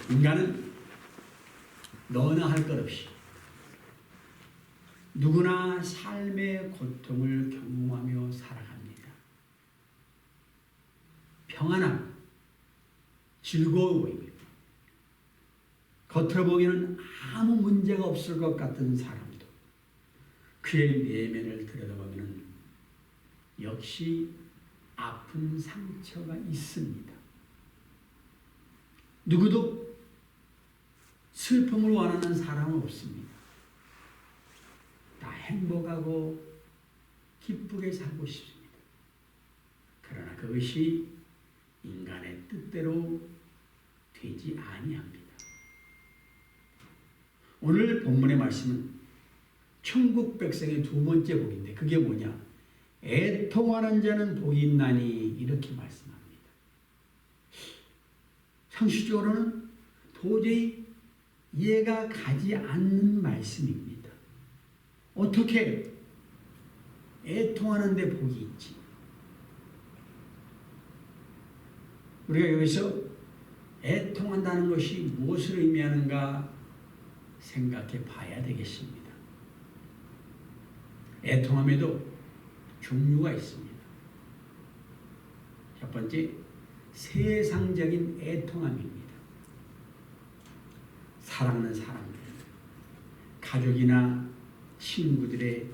인간은 너나 할 것 없이 누구나 삶의 고통을 경험하며 살아갑니다. 평안함, 즐거워 보입니다. 겉으로 보기에는 아무 문제가 없을 것 같은 사람도 그의 내면을 들여다보면 역시 아픈 상처가 있습니다. 누구도 슬픔을 원하는 사람은 없습니다. 다 행복하고 기쁘게 살고 싶습니다. 그러나 그것이 인간의 뜻대로 되지 아니합니다. 오늘 본문의 말씀은 천국 백성의 두 번째 복인데 그게 뭐냐? 애통하는 자는 복이 있나니 이렇게 말씀합니다. 상식적으로는 도저히 이해가 가지 않는 말씀입니다. 어떻게 애통하는 데 복이 있지? 우리가 여기서 애통한다는 것이 무엇을 의미하는가 생각해 봐야 되겠습니다. 애통함에도 종류가 있습니다. 첫 번째, 세상적인 애통함입니다. 사랑하는 사람들, 가족이나 친구들의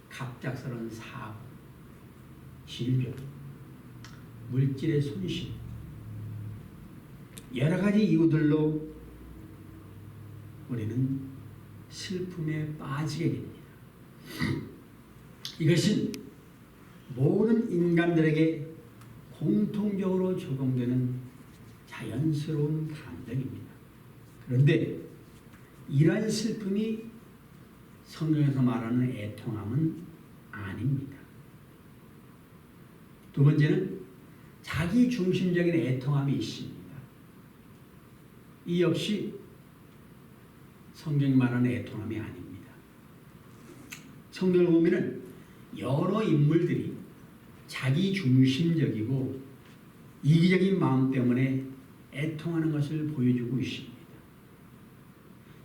갑작스러운 사고, 질병, 물질의 손실, 여러 가지 이유들로 우리는 슬픔에 빠지게 됩니다. 이것은 모든 인간들에게 공통적으로 적용되는 자연스러운 감정입니다. 그런데 이러한 슬픔이 성경에서 말하는 애통함은 아닙니다. 두 번째는 자기 중심적인 애통함이 있습니다. 이 역시 성경이 말하는 애통함이 아닙니다. 성경을 보면 여러 인물들이 자기 중심적이고 이기적인 마음 때문에 애통하는 것을 보여주고 있습니다.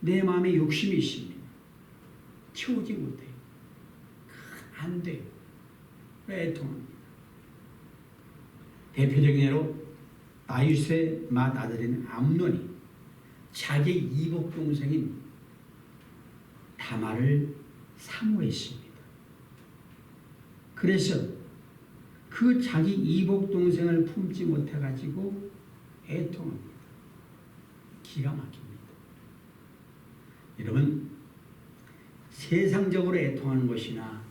내 마음에 욕심이 있습니다. 채우지 못해요. 안 돼요. 왜 애통합니다. 대표적인 예로 다윗의 맏아들인 암논이 자기 이복 동생인 다말을 사모했습니다. 그래서 그 자기 이복 동생을 품지 못해가지고 애통합니다. 기가 막힙니다. 여러분, 세상적으로 애통하는 것이나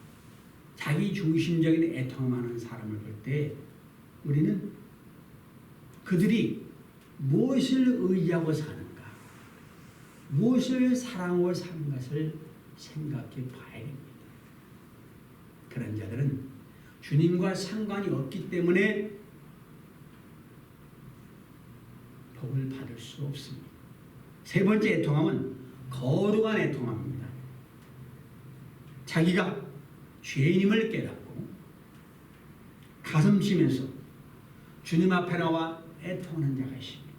자기 중심적인 애통하는 사람을 볼 때 우리는 그들이 무엇을 의지하고 사는가, 무엇을 사랑하고 사는 것을 생각해 봐야 됩니다. 그런 자들은 주님과 상관이 없기 때문에 복을 받을 수 없습니다. 세 번째 애통함은 거룩한 애통함입니다. 자기가 죄인임을 깨닫고 가슴 치면서 주님 앞에 나와 애통하는 자가 있습니다.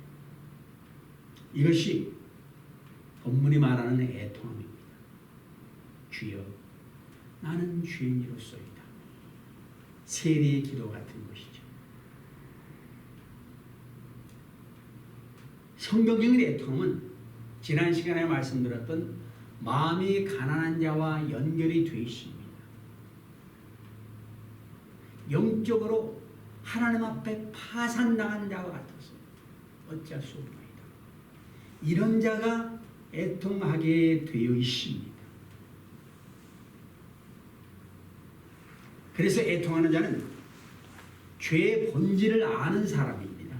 이것이 본문이 말하는 애통함입니다. 주여, 나는 죄인이로소이다. 세리의 기도 같은 것이죠. 성경적인 애통함은 지난 시간에 말씀드렸던 마음이 가난한 자와 연결이 되어 있습니다. 영적으로 하나님 앞에 파산당한 자와 같아서 어찌할 수 없나이다. 이런 자가 애통하게 되어 있습니다. 그래서 애통하는 자는 죄의 본질을 아는 사람입니다.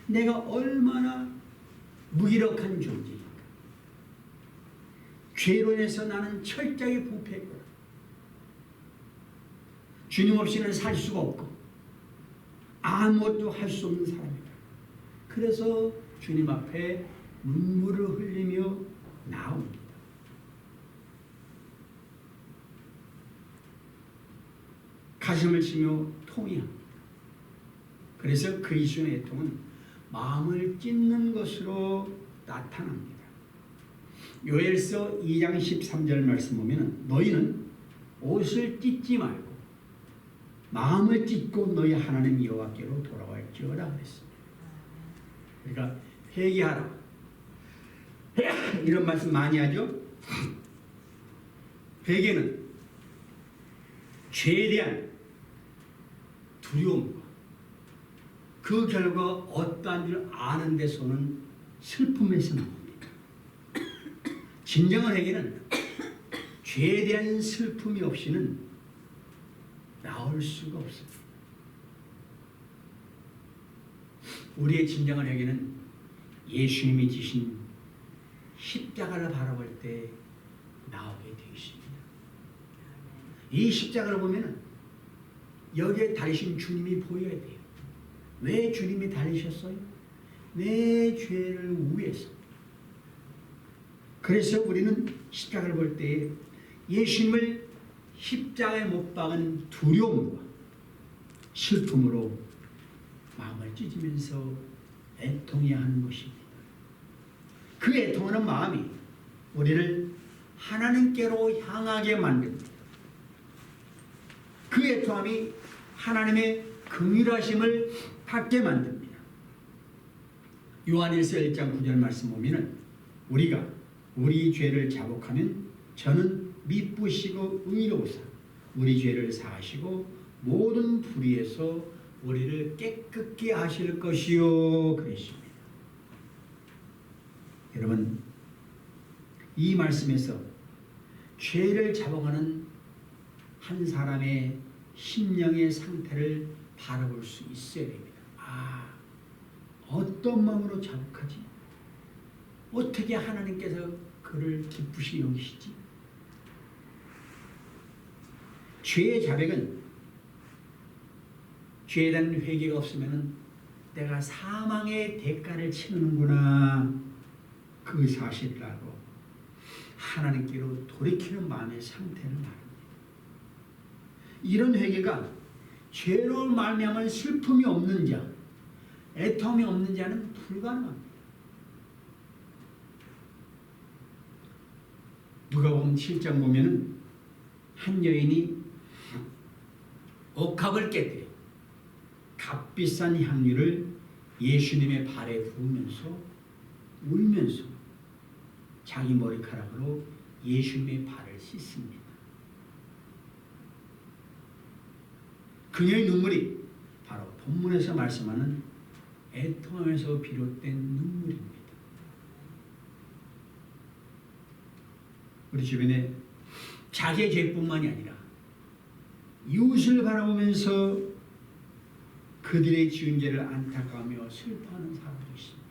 내가 얼마나 무기력한 존재인가. 죄로 인해서 나는 철저히 부패했구나. 주님 없이는 살 수가 없고 아무것도 할 수 없는 사람이다. 그래서 주님 앞에 눈물을 흘리며 나옵니다. 가슴을 치며 통회합니다. 그래서 그리스도의 애통은 마음을 찢는 것으로 나타납니다. 요엘서 2장 13절 말씀 보면 너희는 옷을 찢지 말고 마음을 찢고 너희 하나님 여호와께로 돌아갈지어다 그랬습니다. 그러니까 회개하라. 이런 말씀 많이 하죠. 회개는 죄에 대한 두려움과 그 결과 어떠한 줄 아는 데서는 슬픔에서 나옵니다. 진정한 회개는 죄에 대한 슬픔이 없이는 나올 수가 없습니다. 우리의 진정한 회개는 예수님이 지신 십자가를 바라볼 때 나오게 되어 있습니다. 이 십자가를 보면 여기에 달리신 주님이 보여야 돼요. 왜 주님이 달리셨어요? 내 죄를 위해서. 그래서 우리는 십자가를 볼 때 예수님을 십자가에 못 박은 두려움과 슬픔으로 마음을 찢으면서 애통해야 하는 것입니다. 그 애통하는 마음이 우리를 하나님께로 향하게 만듭니다. 그 애통함이 하나님의 긍휼하심을 갖게 만듭니다. 요한일서 1장 9절 말씀 보면 우리가 우리 죄를 자복하면 저는 미쁘시고 의로우사 우리 죄를 사하시고 모든 불의에서 우리를 깨끗게 하실 것이요 그러십니다. 여러분, 이 말씀에서 죄를 자복하는 한 사람의 심령의 상태를 바라볼 수 있어야 됩니다. 어떤 마음으로 자복하지? 어떻게 하나님께서 그를 기쁘시게 여기시지? 죄의 자백은 죄에 대한 회개가 없으면 내가 사망의 대가를 치르는구나 그 사실을 알고 하나님께로 돌이키는 마음의 상태를 말합니다. 이런 회개가 죄로 말미암은 슬픔이 없는 자, 애통이 없는 자는 불가능합니다. 누가복음 7장 보면은 한 여인이 옥합을 깨뜨려 값비싼 향유를 예수님의 발에 부으면서 울면서 자기 머리카락으로 예수님의 발을 씻습니다. 그녀의 눈물이 바로 본문에서 말씀하는 애통함에서 비롯된 눈물입니다. 우리 주변에 자기의 죄뿐만이 아니라 이웃을 바라보면서 그들의 지은 죄를 안타까워하며 슬퍼하는 사람도 있습니다.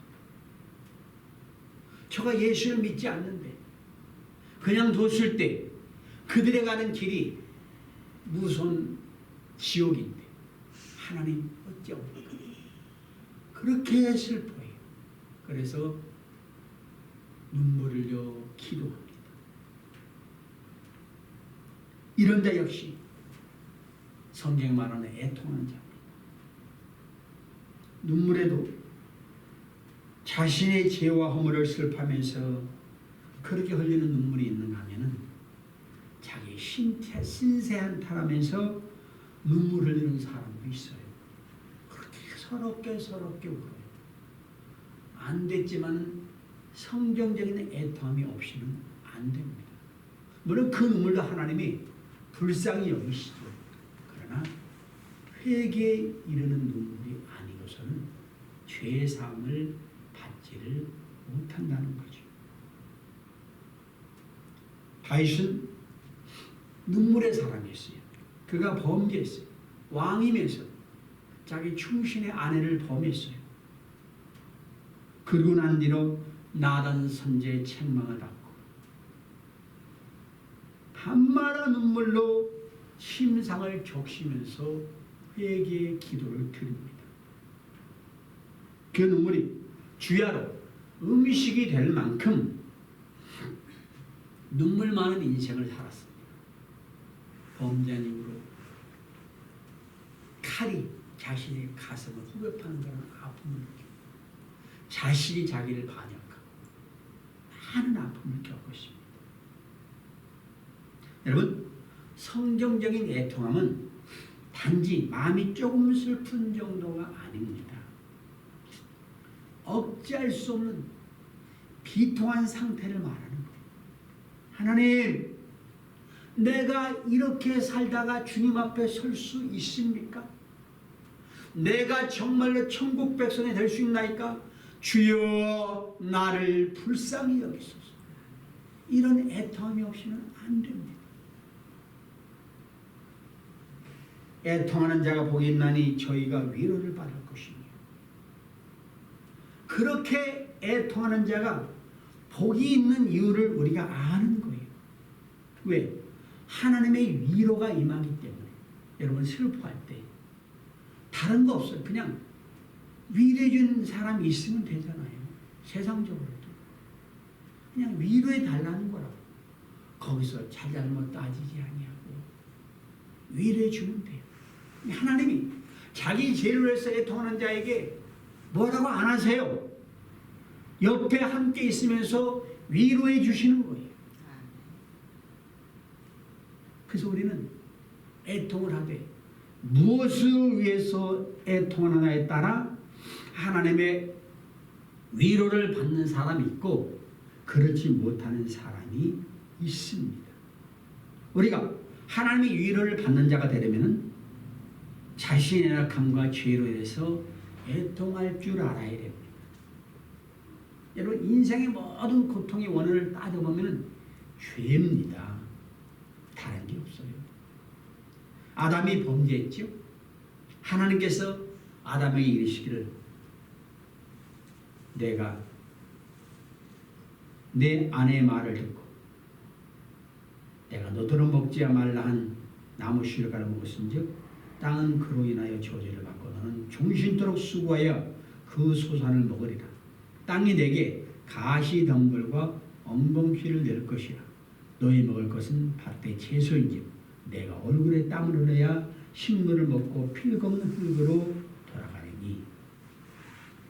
저가 예수를 믿지 않는데 그냥 뒀을 때 그들의 가는 길이 무슨 지옥인데 하나님 어찌합니까? 그렇게 슬퍼해요. 그래서 눈물을 흘려 기도합니다. 이런 자 역시 성경에 말하는 애통하는 자입니다. 눈물에도 자신의 죄와 허물을 슬퍼하면서 그렇게 흘리는 눈물이 있는가 하면은 자기 신세한 탓하면서 눈물 흘리는 사람도 있어요. 그렇게 서럽게 울어요. 안 됐지만 성경적인 애통함이 없이는 안 됩니다. 물론 그 눈물도 하나님이 불쌍히 여기시죠. 그러나 회개에 이르는 눈물이 아니고서는 죄의 사함을 받지를 못한다는 거죠. 다윗은 눈물의 사람이었어요. 그가 범죄했어요. 왕이면서 자기 충신의 아내를 범했어요. 그러고 난 뒤로 나단 선지자의 책망을 받고 한마라 눈물로 침상을 적시면서 회개의 기도를 드립니다. 그 눈물이 주야로 음식이 될 만큼 눈물 많은 인생을 살았습니다. 범죄한 이후로 칼이 자신의 가슴을 후벼파는 그런 아픔을 느낍니다. 자식이 자기를 반역하고 많은 아픔을 겪었습니다. 여러분, 성경적인 애통함은 단지 마음이 조금 슬픈 정도가 아닙니다. 억제할 수 없는 비통한 상태를 말하는 거예요. 하나님, 내가 이렇게 살다가 주님 앞에 설 수 있습니까? 내가 정말로 천국 백성이 될 수 있나이까? 주여, 나를 불쌍히 여기소서. 이런 애통함이 없이는 안 됩니다. 애통하는 자가 복이 있나니 저희가 위로를 받을 것이니. 그렇게 애통하는 자가 복이 있는 이유를 우리가 아는 거예요. 왜? 하나님의 위로가 임하기 때문에. 여러분, 슬퍼할 때 다른 거 없어요. 그냥 위로해 주는 사람이 있으면 되잖아요. 세상적으로도 그냥 위로해 달라는 거라고. 거기서 잘잘못 따지지 아니하고 위로해 주면 돼요. 하나님이 자기 죄를 위해서 애통하는 자에게 뭐라고 안 하세요. 옆에 함께 있으면서 위로해 주시는 거예요. 그래서 우리는 애통을 하되 무엇을 위해서 애통하느냐에 따라 하나님의 위로를 받는 사람이 있고 그렇지 못하는 사람이 있습니다. 우리가 하나님의 위로를 받는 자가 되려면 자신의 악함과 죄로 인해서 애통할 줄 알아야 됩니다. 여러분, 인생의 모든 고통의 원인을 따져보면 죄입니다. 다른 게 없어요. 아담이 범죄했죠. 하나님께서 아담에게 이르시기를 내가 내 아내의 말을 듣고 내가 너더러 먹지 말라 한 나무 씨를 갈아 먹었은즉 땅은 그로 인하여 저주를 받고 너는 종신토록 수고하여 그 소산을 먹으리라. 땅이 내게 가시덤불과 엉겅퀴를 낼 것이라. 너희 먹을 것은 밭의 채소인즉 내가 얼굴에 땀을 흘려야 식물을 먹고 필검은 흙으로 돌아가리니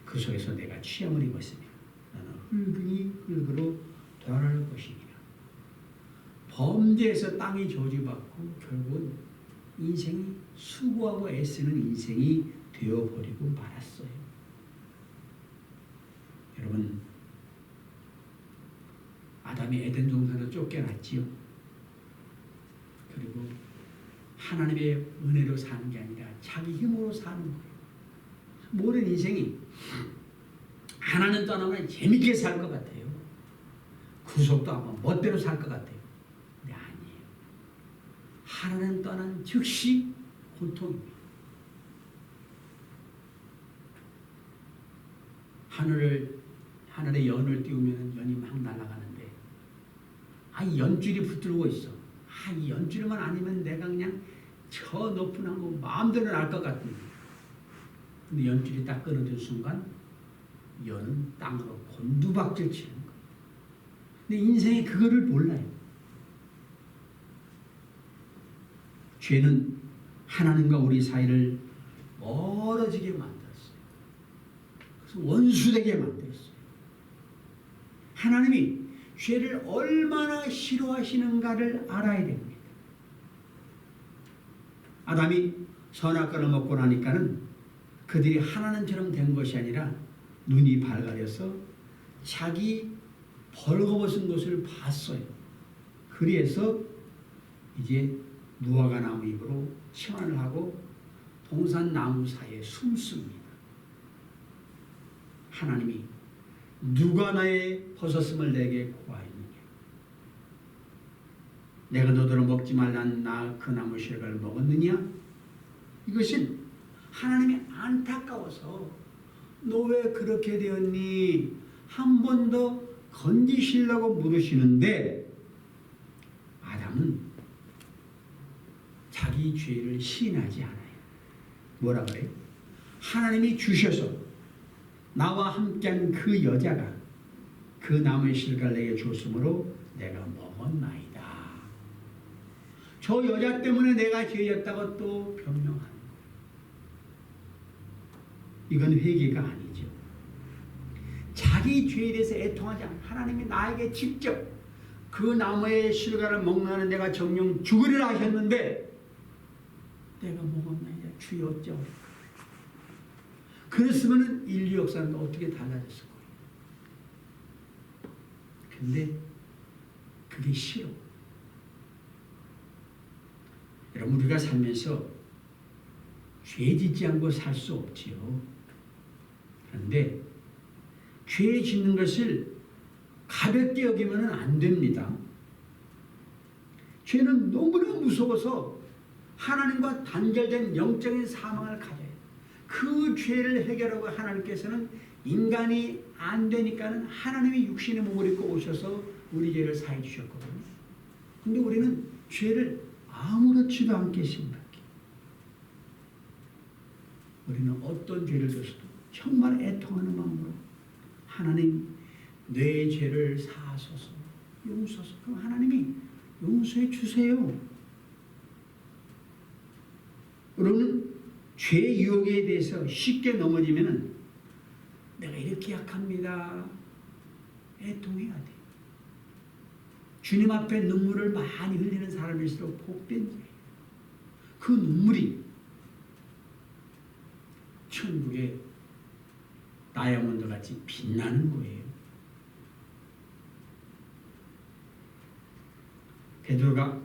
그 속에서 내가 취함을 입었으며 너는 흙이 흙으로 돌아갈 것이니라. 범죄에서 땅이 저주받고 결국은 인생이 수고하고 애쓰는 인생이 되어버리고 말았어요. 여러분, 아담이 에덴 동산에서 쫓겨났지요. 그리고 하나님의 은혜로 사는 게 아니라 자기 힘으로 사는 거예요. 모든 인생이 하나는 떠나면 재밌게 살 것 같아요. 구속도 하고 멋대로 살 것 같아요. 근데 아니에요. 하나는 떠난 즉시 고통입니다. 하늘에 연을 띄우면 연이 막 날아가는데 이 연줄이 붙들고 있어. 이 연줄만 아니면 내가 그냥 저 높은 항구 마음대로 날 것 같은데. 근데 연줄이 딱 끊어진 순간 연은 땅으로 곤두박질 치는 거예요. 근데 인생이 그거를 몰라요. 죄는 하나님과 우리 사이를 멀어지게 만들었어요. 그래서 원수되게 만들었어요. 하나님이 죄를 얼마나 싫어하시는가를 알아야 됩니다. 아담이 선악과를 먹고 나니까는 그들이 하나님처럼 된 것이 아니라 눈이 밝아져서 자기 벌거벗은 것을 봤어요. 그래서 이제 무화과 나무 잎으로 치환을 하고 동산 나무 사이에 숨습니다. 하나님이 누가 나의 벗었음을 내게 고하였느냐. 내가 너더러 먹지 말란 나 그 나무 실과를 먹었느냐. 이것은 하나님이 안타까워서 너 왜 그렇게 되었니? 한 번 더 건지시려고 물으시는데 아담은 자기 죄를 시인하지 않아요. 뭐라 그래요? 하나님이 주셔서 나와 함께한 그 여자가 그 나무의 실과를 내게 줬으므로 내가 먹었나이다. 저 여자 때문에 내가 죄였다고 또 변명하는 거예요. 이건 회개가 아니죠. 자기 죄에 대해서 애통하지 않고 하나님이 나에게 직접 그 나무의 실과를 먹는 내가 정녕 죽으리라 하셨는데 내가 먹었나이다 주여 어쩌오. 그랬으면 인류 역사는 어떻게 달라졌을 거예요. 근데 그게 싫어. 여러분 우리가 살면서 죄 짓지 않고 살 수 없지요. 그런데 죄 짓는 것을 가볍게 여기면 안 됩니다. 죄는 너무나 무서워서 하나님과 단절된 영적인 사망을 가져요. 그 죄를 해결하고 하나님께서는 인간이 안 되니까는 하나님이 육신의 몸을 입고 오셔서 우리 죄를 사해 주셨거든요. 근데 우리는 죄를 아무렇지도 않게 생각해. 우리는 어떤 죄를 졌어도 정말 애통하는 마음으로 하나님 내 죄를 사하소서 용서하소서. 그럼 하나님이 용서해 주세요. 우리는 죄 유혹에 대해서 쉽게 넘어지면은 내가 이렇게 약합니다. 애통해야 돼. 주님 앞에 눈물을 많이 흘리는 사람일수록 복된 자예요. 그 눈물이 천국의 다이아몬드 같이 빛나는 거예요. 베드로가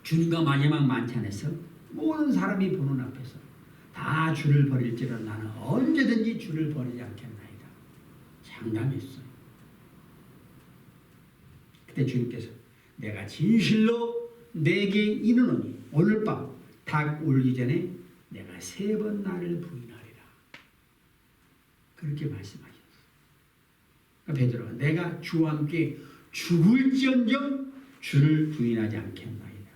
주님과 마지막 만찬에서 모든 사람이 보는 앞에서 다 주를 버릴지라 나는 언제든지 주를 버리지 않겠나이다. 장담했어요. 그때 주님께서 내가 진실로 내게 이르노니 오늘 밤 닭 울기 전에 내가 3번 나를 부인하리라. 그렇게 말씀하셨어요. 그러니까 베드로가 내가 주와 함께 죽을지언정 주를 부인하지 않겠나이다.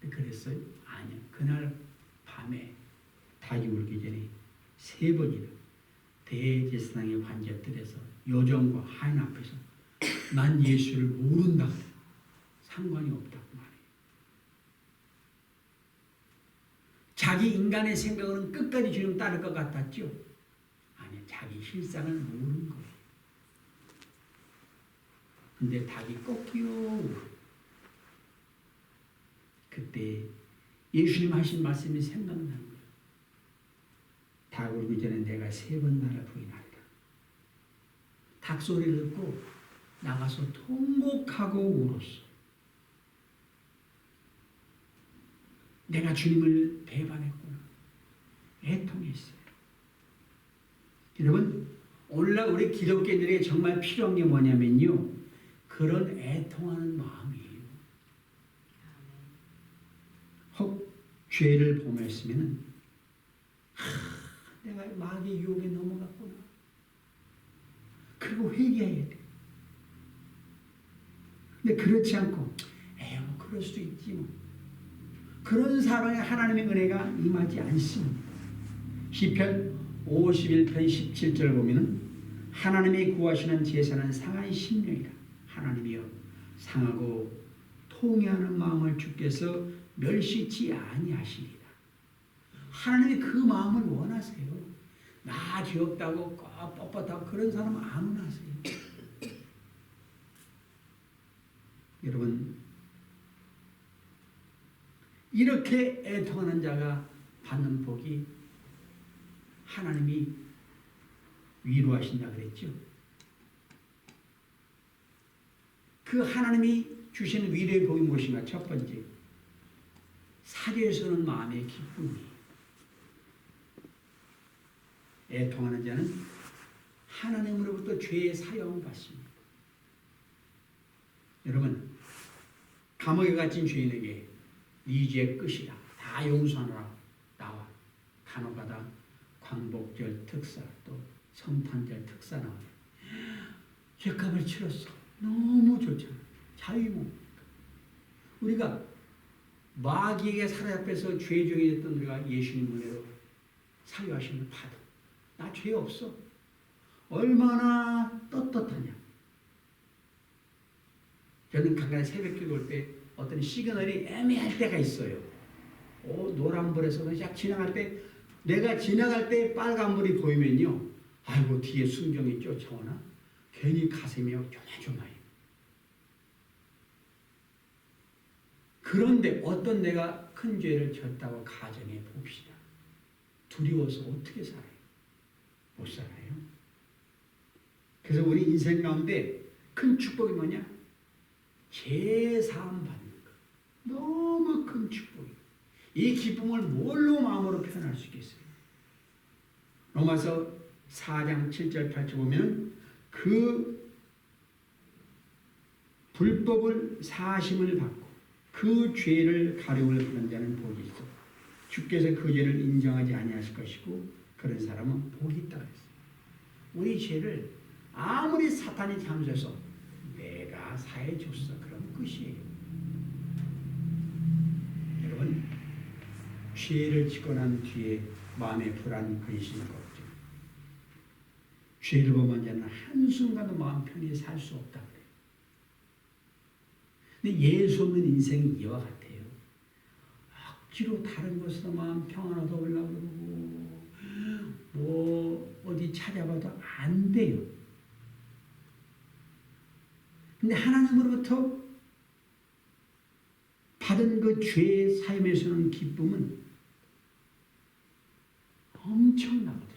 그랬어요? 아니요. 그날 밤에 닭이 울기 전에 3번이나 대제사장의 관제들에서 요정과 하인 앞에서 난 예수를 모른다. 상관이 없다고 말해요. 자기 인간의 생각으로는 끝까지 주님 따를 것 같았죠? 아니, 자기 실상을 모르는 거예요. 근데 닭이 꺾여. 그때 예수님 하신 말씀이 생각나는 거예요. 닭 울기 전에 내가 3번 나를 부인하리라. 닭 소리를 듣고 나가서 통곡하고 울었어. 내가 주님을 배반했구나. 애통했어요. 여러분, 오늘날 우리 기독교인들에게 정말 필요한 게 뭐냐면요. 그런 애통하는 마음이에요. 혹 죄를 범했으면 내가 마귀의 유혹에 넘어갔구나. 그리고 회개해야 돼. 근데 그렇지 않고 에이 뭐 그럴 수도 있지 뭐. 그런 사람에 하나님의 은혜가 임하지 않습니다. 시편 51편 17절 보면은 하나님이 구하시는 제사는 상한 심령이라. 하나님이여 상하고 통회하는 마음을 주께서 멸시치 아니하시리라. 하나님이 그 마음을 원하세요. 나 죄 없다고 뻣뻣하고 그런 사람은 안 원하세요. 여러분, 이렇게 애통하는 자가 받는 복이 하나님이 위로하신다 그랬죠. 그 하나님이 주시는 위로의 복이 무엇인가? 첫 번째, 사죄에서는 마음의 기쁨이에요. 애통하는 자는 하나님으로부터 죄의 사형을 받습니다. 여러분, 감옥에 갇힌 죄인에게 네 죄 끝이다. 다 용서하노라. 나와. 간혹가다 광복절 특사 또 성탄절 특사 나와요. 죄값을 치렀어. 너무 좋잖아. 자유몽. 우리가 마귀에게 사로잡혀서 죄종이 됐던 우리가 예수님 은혜로 사유하시는 받아. 나 죄 없어. 얼마나 떳떳하냐. 저는 간간히 새벽기도 올 때 어떤 시그널이 애매할 때가 있어요. 노란불에서 약 지나갈 때 내가 지나갈 때 빨간불이 보이면요. 아이고 뒤에 순경이 쫓아오나? 괜히 가슴이 조마조마해요. 그런데 어떤 내가 큰 죄를 졌다고 가정해 봅시다. 두려워서 어떻게 살아요? 못 살아요. 그래서 우리 인생 가운데 큰 축복이 뭐냐? 죄사함 받는 것. 너무 큰 축복이에요. 이 기쁨을 뭘로 마음으로 표현할 수 있겠어요? 로마서 4장 7절 8절 보면 그 불법을 사심을 받고 그 죄를 가려울 그런 자는 복이 있어. 주께서 그 죄를 인정하지 아니하실 것이고 그런 사람은 복이 있다 그랬어요. 우리 죄를 아무리 사탄이 잠재서 내가 사해 줬어 그럼 끝이에요. 여러분 죄를 짓고 난 뒤에 마음에 불안 근심 걱정 죄를 범한 자는 한순간도 마음 편히 살 수 없다 그래요. 근데 예수 없는 인생이 이와 같아요. 억지로 다른 것으로 마음 평안 얻어보려고 그러고 뭐 어디 찾아봐도 안 돼요. 근데 하나님으로부터 받은 그 죄 사함에서 오는 기쁨은 엄청나거든요.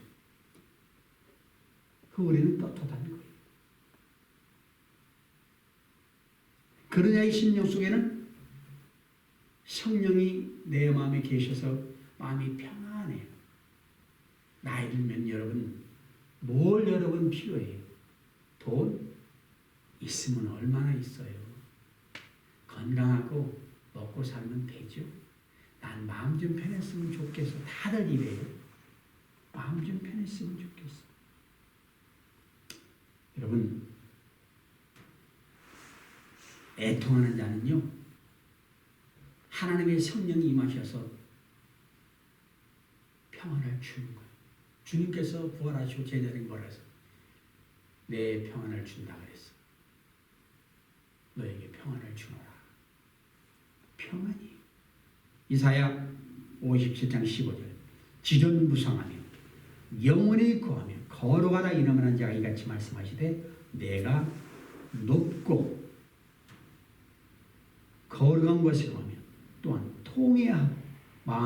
그 우리는 떳떳한 거예요. 그런 자의 심령 속에는 성령이 내 마음에 계셔서 마음이 평안해요. 나이 들면 여러분 뭘 여러분 필요해요? 돈 있으면 얼마나 있어요? 건강하고 먹고 살면 되죠. 난 마음 좀 편했으면 좋겠어. 다들 이래요. 마음 좀 편했으면 좋겠어. 여러분 애통하는 자는요 하나님의 성령이 임하셔서 평안을 주는 거예요. 주님께서 부활하시고 제자들이 뭐라 해서 내 평안을 준다 그랬어. 너에게 평안을 주노라. 평안이 이사야 57장 15절 지존무성하며 영원히 구하며 거룩하다 이름하는 자가 이같이 말씀하시되 내가 높고 거룩한 것을 구하며 또한 통회하고